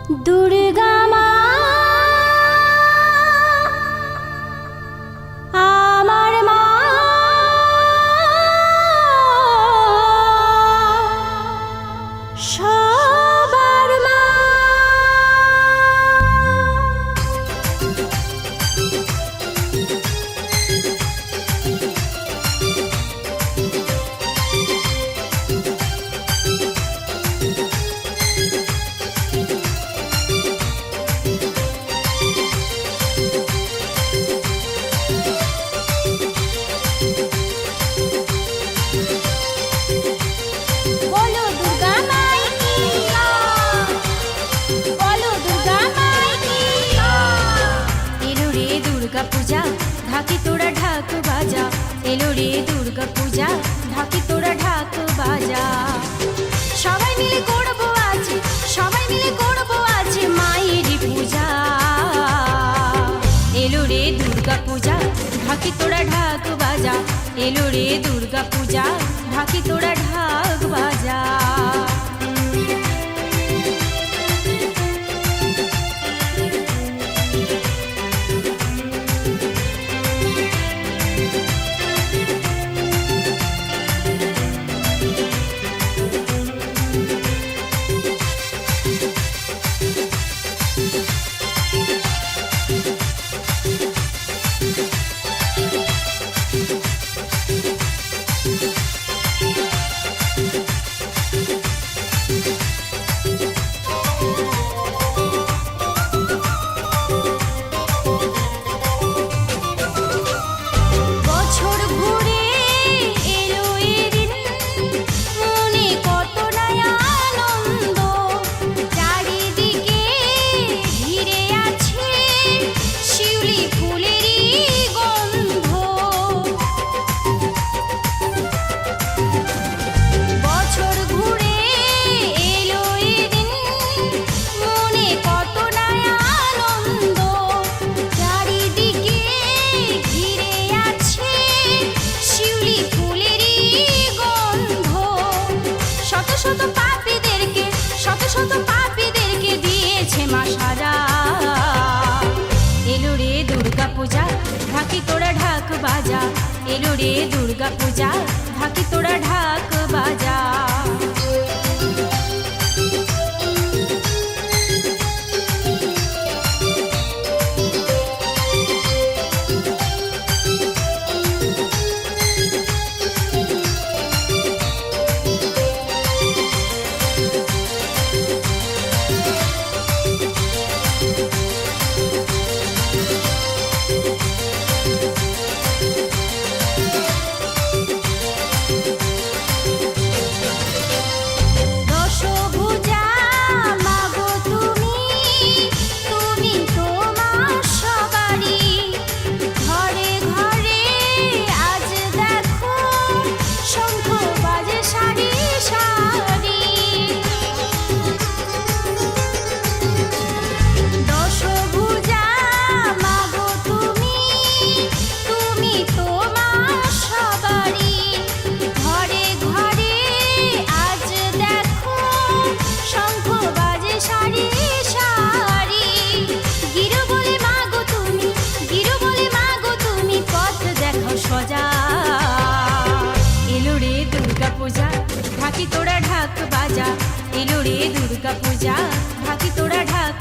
দুর্গা মা আমার মা, সবার মা। পূজা ঢাকি তোরা ঢাক বাজা, এলো রে দুর্গা পূজা ঢাকি তোরা ঢাক বাজা। সবাই মিলে করবো আজ, সবাই মিলে করবো আজ মায়ের পূজা। এলো রে দুর্গা পূজা ঢাকি তোরা ঢাক বাজা, এলো রে দুর্গা পূজা ঢাকি তোরা ঢাক বাজা। ঢাকি তোরা ঢাক বাজা, এলো রে দুর্গা পূজা ঢাকি তোরা ঢাক বাজা। ঢাকি তোরা ঢাক বাজা, এলো রে দুর্গা পূজা ঢাকি তোরা ঢাক